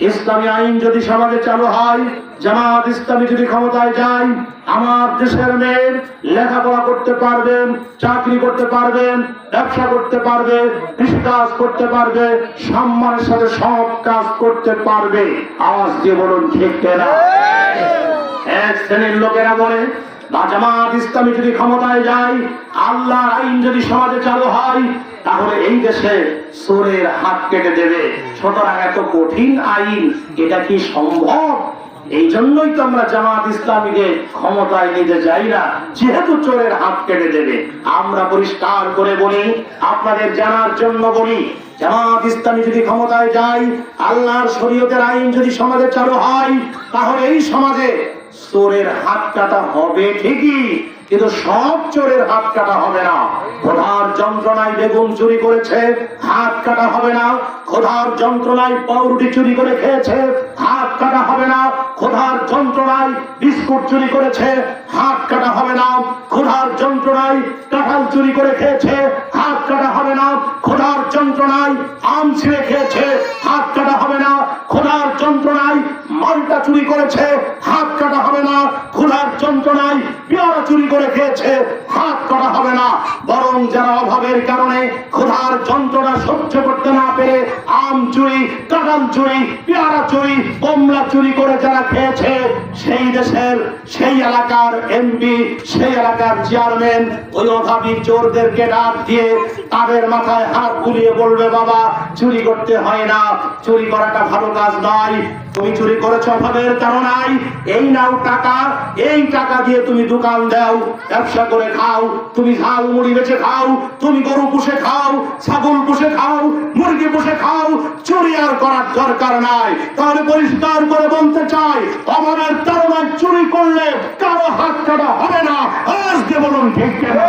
ইসলামী আইন যদি সমাজে চালু হয়, জামাত ইসলামী যদি ক্ষমতায় যায়, আমার দেশের মেয়ে লেখাপড়া করতে পারবেন, চাকরি করতে পারবেন, ব্যবসা করতে পারবে, কৃষিকাজ করতে পারবে, সম্মানের সাথে সব কাজ করতে পারবে। আওয়াজ দিয়ে বলুন ঠিক কিনা? এক শ্রেণীর লোকেরা বলে জামাত ইসলামী যদি ক্ষমতায় যায়, আল্লাহর আইন যদি সমাজে চালু হয়, তাহলে এই দেশে চোরের হাত কেটে দেবে। সুতরাং এত কঠিন আইন, এটা কি সম্ভব? এই জন্যই তো আমরা জামাত ইসলামীকে ক্ষমতায় নিতে চাই না, যেহেতু চোরের হাত কেটে দেবে। আমরা পরিষ্কার করে বলি, আপনাদের জানার জন্য বলি, জামাত ইসলামী যদি ক্ষমতায় যায়, আল্লাহর শরীয়তের আইন যদি সমাজে চালু হয়, তাহলে এই সমাজে চোরের হাত কাটা হবে ঠিকই, কিন্তু সব চোরের হাত কাটা হবে না। খোদার যন্ত্রণায় বেগুন চুরি করেছে, হাত কাটা হবে না। খোদার যন্ত্রণায় পাউরুটি চুরি করে খেয়েছে, হাত কাটা হবে না। খোদার যন্ত্রণায় বিস্কুট চুরি করেছে, হাত কাটা হবে না। খোদার যন্ত্রণায় কাঁঠাল চুরি করে খেয়েছে, হাত কাটা হবে না। খোদার যন্ত্রণায় আম ছিঁড়ে খেয়েছে, হাত কাটা হবে না। খোদার যন্ত্রণায় মালটা চুরি করেছে, হাত কাটা হবে না। খোদার যন্ত্রণায় পেয়ারা চুরি করে খেয়েছে, হাত কাটা হবে না। বরং যারা অভাবের কারণে খোদার যন্ত্রণা সহ্য করতে না পেরে আম চুরি, কাঁঠাল চুরি, পেয়ারা চুরি, কমলা চুরি করে যারা খেয়েছে, সেই দেশের, সেই এলাকার এমপি, সেই এলাকার চেয়ারম্যান ওই অভাবী চোরদেরকে ডাক দিয়ে তাদের মাথায় হাত বুলিয়ে বলবে, বাবা চুরি করতে হয় না, চুরি করাটা ভালো কাজ নয়। তুমি চুরি করেছো অভাবের কারণে, এই নাও টাকা, এই টাকা দিয়ে তুমি দোকান দাও, ব্যবসা করে খাও, তুমি ঝাল মুড়ি বেচে খাও, তুমি গরু পুষে খাও, ছাগল পুষে খাও, মুরগি পুষে খাও, চুরি আর করার দরকার নাই। তাহলে পরিষ্কার করে বলতে চাই, অভাবের কারণে চুরি করলে কারো হাত কাটা হবে না। আজ দিয়ে বলুন ঠিক কিনা?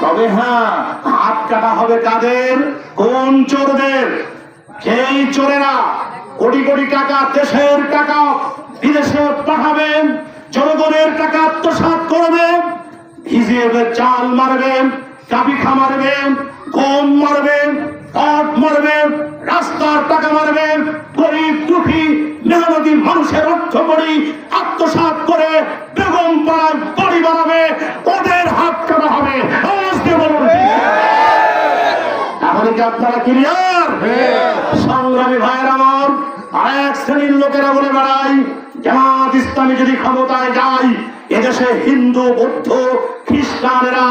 তবে হ্যাঁ, হাত কাটা হবে কাদের? কোন চোরদের? যেই চোরেরা কোটি কোটি টাকা, দেশের টাকা বিদেশে পাঠাবেন, জনগণের টাকা আত্মসাৎ করবেন, ভিজিয়ে চাল মারবেন, কাবিখা মারবেন, গম মারবেন, পাট মারবেন, রাস্তার টাকা মারবেন, গরিব দুঃখী মেহনতি মানুষের অর্থ করি আত্মসাৎ করে বেগম পাড়ায় বাড়ি বানাবে, ওদের হাত কাটা হবে। তাহলে কি আপনারা ক্লিয়ার? সংগ্রামী ভাইয়ের আমার, আরেক শ্রেণীর লোকেরা বলে বেড়ায়, জামাত ইসলামী যদি ক্ষমতায় যায়, এদেশে হিন্দু, বৌদ্ধ, খ্রিস্টানেরা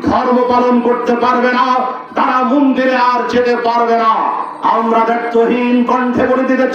ধর্ম পালন করতে পারবে না, তারা মন্দিরে আর যেতে পারবে না। আমরা ব্যর্থহীন কণ্ঠে বলে দিতে